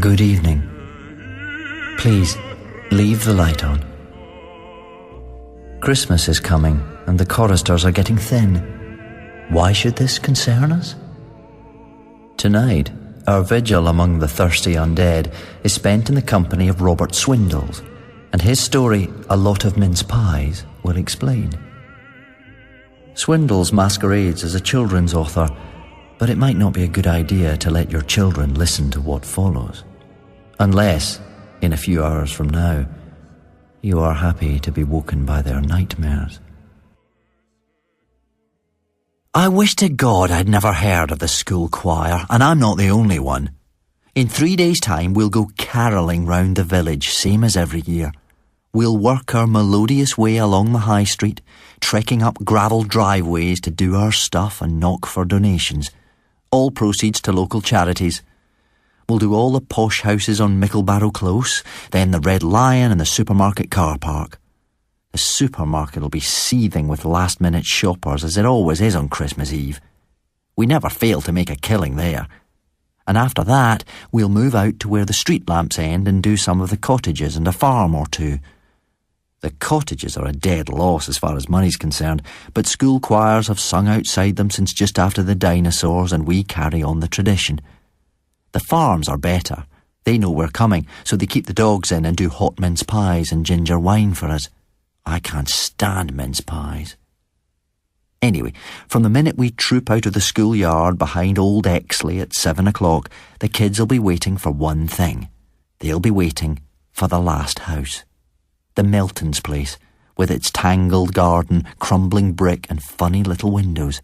Good evening. Please, leave the light on. Christmas is coming, and the choristers are getting thin. Why should this concern us? Tonight, our vigil among the thirsty undead is spent in the company of Robert Swindells, and his story, A Lot of Mince Pies, will explain. Swindells masquerades as a children's author, but it might not be a good idea to let your children listen to what follows. Unless, in a few hours from now, you are happy to be woken by their nightmares. I wish to God I'd never heard of the school choir, and I'm not the only one. In 3 days' time, we'll go carolling round the village, same as every year. We'll work our melodious way along the high street, trekking up gravel driveways to do our stuff and knock for donations. All proceeds to local charities. We'll do all the posh houses on Micklebarrow Close, then the Red Lion and the supermarket car park. The supermarket will be seething with last-minute shoppers, as it always is on Christmas Eve. We never fail to make a killing there. And after that, we'll move out to where the street lamps end and do some of the cottages and a farm or two. The cottages are a dead loss as far as money's concerned, but school choirs have sung outside them since just after the dinosaurs, and we carry on the tradition. The farms are better. They know we're coming, so they keep the dogs in and do hot mince pies and ginger wine for us. I can't stand mince pies. Anyway, from the minute we troop out of the schoolyard behind old Exley at 7 o'clock, the kids will be waiting for one thing. They'll be waiting for the last house. The Meltons' place, with its tangled garden, crumbling brick and funny little windows.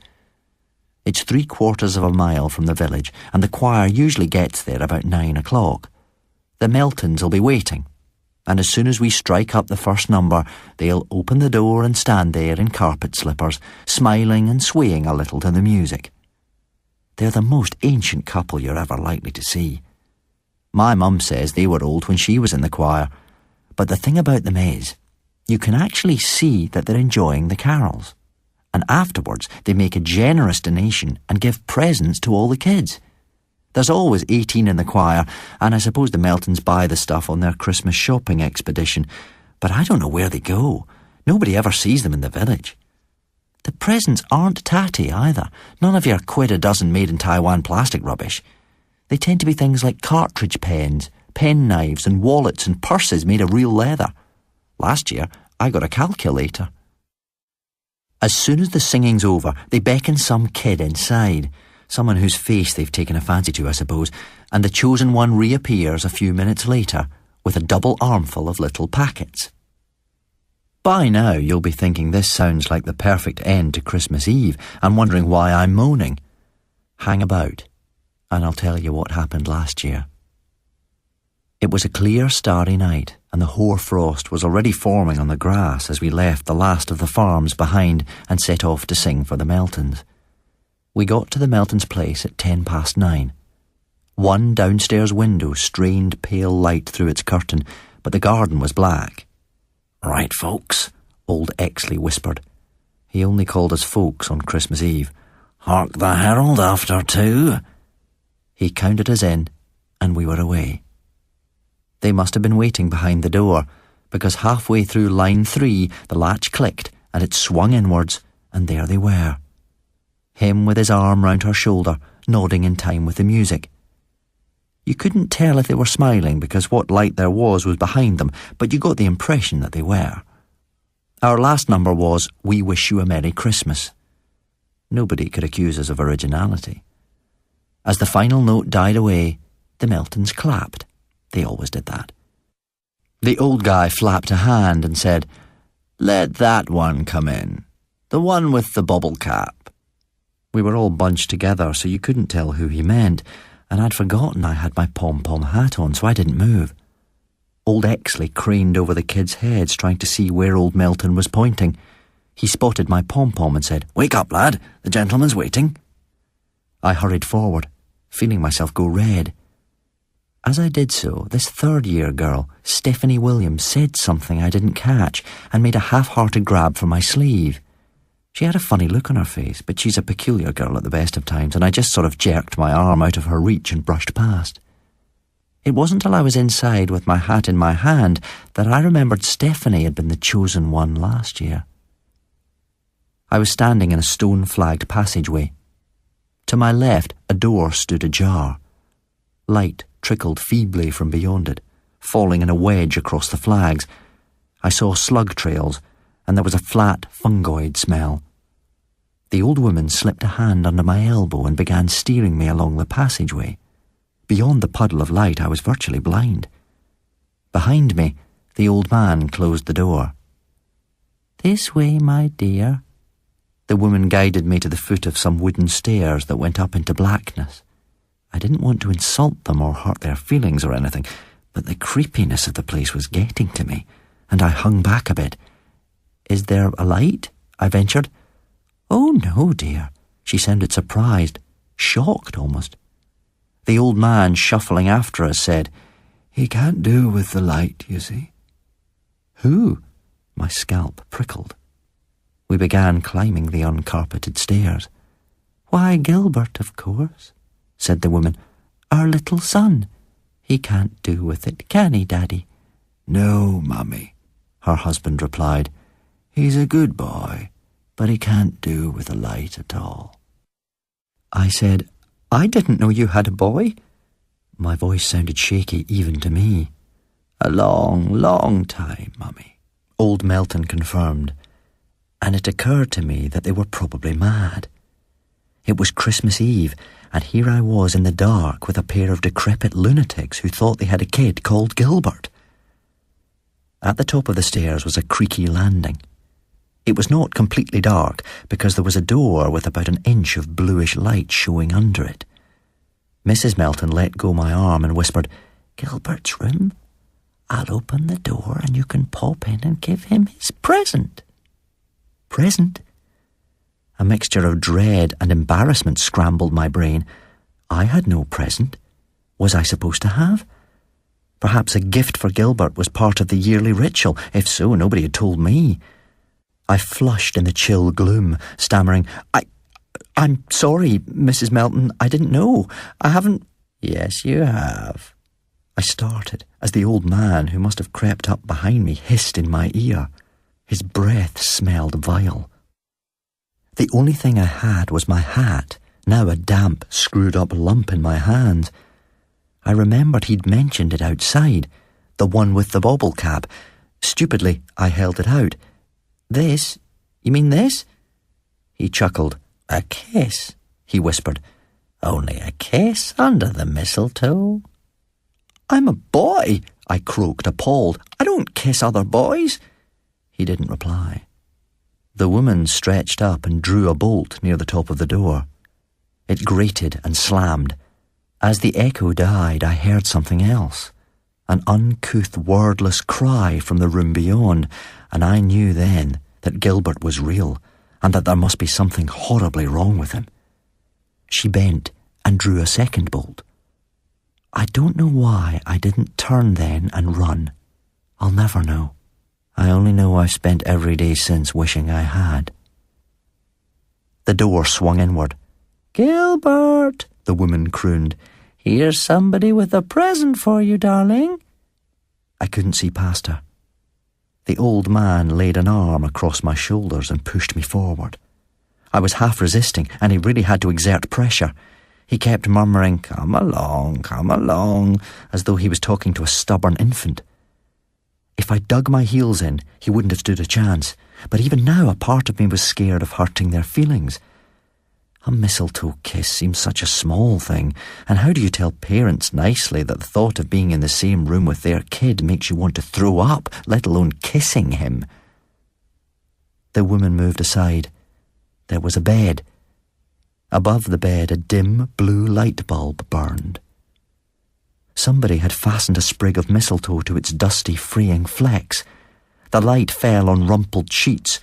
It's 3/4 of a mile from the village, and the choir usually gets there about 9 o'clock. The Meltons will be waiting, and as soon as we strike up the first number, they'll open the door and stand there in carpet slippers, smiling and swaying a little to the music. They're the most ancient couple you're ever likely to see. My mum says they were old when she was in the choir, but the thing about them is, you can actually see that they're enjoying the carols. And afterwards, they make a generous donation and give presents to all the kids. There's always 18 in the choir, and I suppose the Meltons buy the stuff on their Christmas shopping expedition, but I don't know where they go. Nobody ever sees them in the village. The presents aren't tatty either. None of your quid a dozen made in Taiwan plastic rubbish. They tend to be things like cartridge pens, pen knives and wallets and purses made of real leather. Last year, I got a calculator. As soon as the singing's over, they beckon some kid inside, someone whose face they've taken a fancy to, I suppose, and the chosen one reappears a few minutes later with a double armful of little packets. By now, you'll be thinking this sounds like the perfect end to Christmas Eve and wondering why I'm moaning. Hang about, and I'll tell you what happened last year. It was a clear, starry night, and the hoar-frost was already forming on the grass as we left the last of the farms behind and set off to sing for the Meltons. We got to the Meltons' place at 9:10. One downstairs window strained pale light through its curtain, but the garden was black. "Right, folks," old Exley whispered. He only called us folks on Christmas Eve. "Hark the herald after 2. He counted us in, and we were away. They must have been waiting behind the door, because halfway through line 3 the latch clicked and it swung inwards, and there they were. Him with his arm round her shoulder, nodding in time with the music. You couldn't tell if they were smiling because what light there was behind them, but you got the impression that they were. Our last number was "We Wish You a Merry Christmas." Nobody could accuse us of originality. As the final note died away, the Meltons clapped. They always did that. The old guy flapped a hand and said, "Let that one come in. The one with the bobble cap." We were all bunched together, so you couldn't tell who he meant, and I'd forgotten I had my pom-pom hat on, so I didn't move. Old Exley craned over the kids' heads, trying to see where old Melton was pointing. He spotted my pom-pom and said, "Wake up, lad, the gentleman's waiting." I hurried forward, feeling myself go red. As I did so, this third-year girl, Stephanie Williams, said something I didn't catch and made a half-hearted grab for my sleeve. She had a funny look on her face, but she's a peculiar girl at the best of times, and I just sort of jerked my arm out of her reach and brushed past. It wasn't till I was inside with my hat in my hand that I remembered Stephanie had been the chosen one last year. I was standing in a stone-flagged passageway. To my left, a door stood ajar. Light trickled feebly from beyond it, falling in a wedge across the flags. I saw slug trails, and there was a flat, fungoid smell. The old woman slipped a hand under my elbow and began steering me along the passageway. Beyond the puddle of light, I was virtually blind. Behind me, the old man closed the door. "This way, my dear." The woman guided me to the foot of some wooden stairs that went up into blackness. I didn't want to insult them or hurt their feelings or anything, but the creepiness of the place was getting to me, and I hung back a bit. "Is there a light?" I ventured. "Oh, no, dear." She sounded surprised, shocked almost. The old man, shuffling after us, said, "He can't do with the light, you see." "Who?" My scalp prickled. We began climbing the uncarpeted stairs. "Why, Gilbert, of course," said the woman. "Our little son. He can't do with it, can he, Daddy?" "No, Mummy," her husband replied. "He's a good boy, but he can't do with the light at all." I said, "I didn't know you had a boy." My voice sounded shaky even to me. "A long, long time, Mummy," old Melton confirmed, and it occurred to me that they were probably mad. It was Christmas Eve, and here I was in the dark with a pair of decrepit lunatics who thought they had a kid called Gilbert. At the top of the stairs was a creaky landing. It was not completely dark because there was a door with about an inch of bluish light showing under it. Mrs. Melton let go my arm and whispered, "Gilbert's room. I'll open the door and you can pop in and give him his present." Present? A mixture of dread and embarrassment scrambled my brain. I had no present. Was I supposed to have? Perhaps a gift for Gilbert was part of the yearly ritual. If so, nobody had told me. I flushed in the chill gloom, stammering, I'm sorry, Mrs. Melton, I didn't know. I haven't—" "Yes, you have." I started as the old man, who must have crept up behind me, hissed in my ear. His breath smelled vile. The only thing I had was my hat, now a damp, screwed-up lump in my hand. I remembered he'd mentioned it outside, the one with the bobble cap. Stupidly, I held it out. "This? You mean this?" He chuckled. "A kiss," he whispered. "Only a kiss under the mistletoe." "I'm a boy," I croaked, appalled. "I don't kiss other boys." He didn't reply. The woman stretched up and drew a bolt near the top of the door. It grated and slammed. As the echo died, I heard something else. An uncouth, wordless cry from the room beyond, and I knew then that Gilbert was real, and that there must be something horribly wrong with him. She bent and drew a second bolt. I don't know why I didn't turn then and run. I'll never know. I only know I've spent every day since wishing I had. The door swung inward. "Gilbert," the woman crooned. "Here's somebody with a present for you, darling." I couldn't see past her. The old man laid an arm across my shoulders and pushed me forward. I was half resisting, and he really had to exert pressure. He kept murmuring, come along," as though he was talking to a stubborn infant. If I dug my heels in, he wouldn't have stood a chance, but even now a part of me was scared of hurting their feelings. A mistletoe kiss seems such a small thing, and how do you tell parents nicely that the thought of being in the same room with their kid makes you want to throw up, let alone kissing him? The woman moved aside. There was a bed. Above the bed, a dim blue light bulb burned. Somebody had fastened a sprig of mistletoe to its dusty, freeing flex. The light fell on rumpled sheets,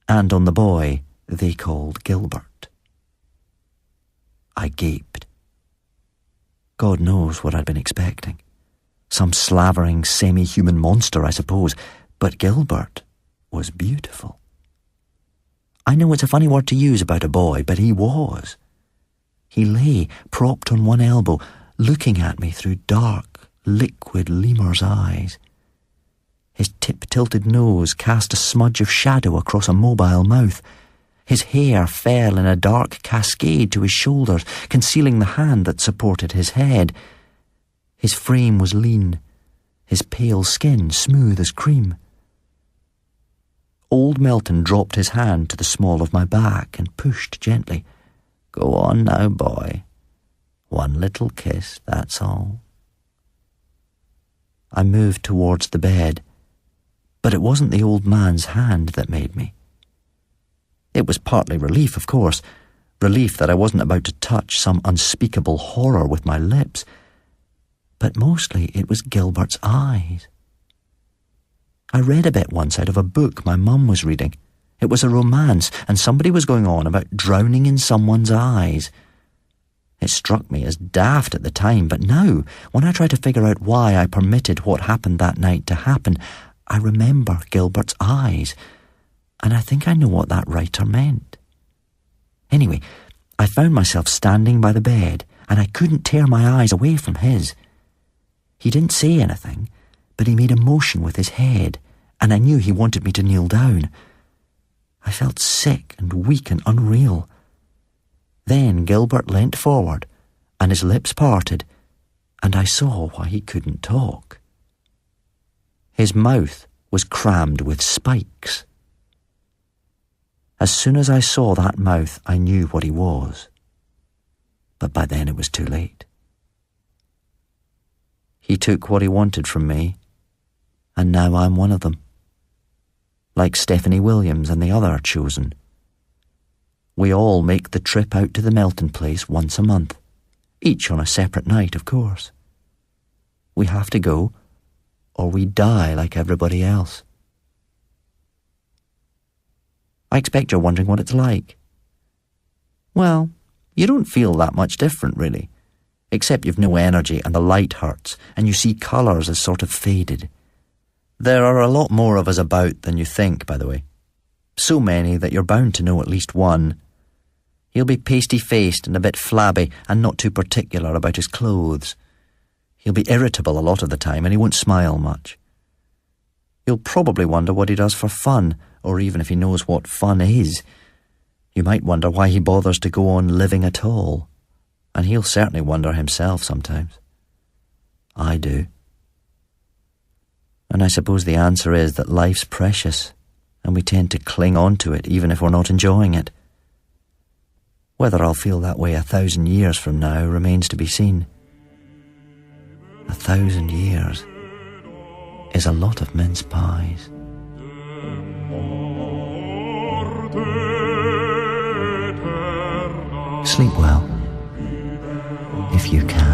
and on the boy they called Gilbert. I gaped. God knows what I'd been expecting. Some slavering, semi-human monster, I suppose, but Gilbert was beautiful. I know it's a funny word to use about a boy, but he was. He lay, propped on one elbow, looking at me through dark, liquid lemur's eyes. His tip-tilted nose cast a smudge of shadow across a mobile mouth. His hair fell in a dark cascade to his shoulders, concealing the hand that supported his head. His frame was lean, his pale skin smooth as cream. Old Melton dropped his hand to the small of my back and pushed gently. "Go on now, boy. One little kiss, that's all." I moved towards the bed, but it wasn't the old man's hand that made me. It was partly relief, of course, relief that I wasn't about to touch some unspeakable horror with my lips, but mostly it was Gilbert's eyes. I read a bit once out of a book my mum was reading. It was a romance, and somebody was going on about drowning in someone's eyes. It struck me as daft at the time, but now, when I try to figure out why I permitted what happened that night to happen, I remember Gilbert's eyes, and I think I know what that writer meant. Anyway, I found myself standing by the bed, and I couldn't tear my eyes away from his. He didn't say anything, but he made a motion with his head, and I knew he wanted me to kneel down. I felt sick and weak and unreal. Then Gilbert leant forward, and his lips parted, and I saw why he couldn't talk. His mouth was crammed with spikes. As soon as I saw that mouth, I knew what he was. But by then it was too late. He took what he wanted from me, and now I'm one of them. Like Stephanie Williams and the other chosen. We all make the trip out to the Melton place once a month, each on a separate night, of course. We have to go, or we die like everybody else. I expect you're wondering what it's like. Well, you don't feel that much different, really, except you've no energy and the light hurts, and you see colours as sort of faded. There are a lot more of us about than you think, by the way. So many that you're bound to know at least one. He'll be pasty-faced and a bit flabby and not too particular about his clothes. He'll be irritable a lot of the time and he won't smile much. You'll probably wonder what he does for fun, or even if he knows what fun is. You might wonder why he bothers to go on living at all. And he'll certainly wonder himself sometimes. I do. And I suppose the answer is that life's precious, and we tend to cling on to it even if we're not enjoying it. Whether I'll feel that way 1,000 years from now remains to be seen. 1,000 years is a lot of mince pies. Sleep well, if you can.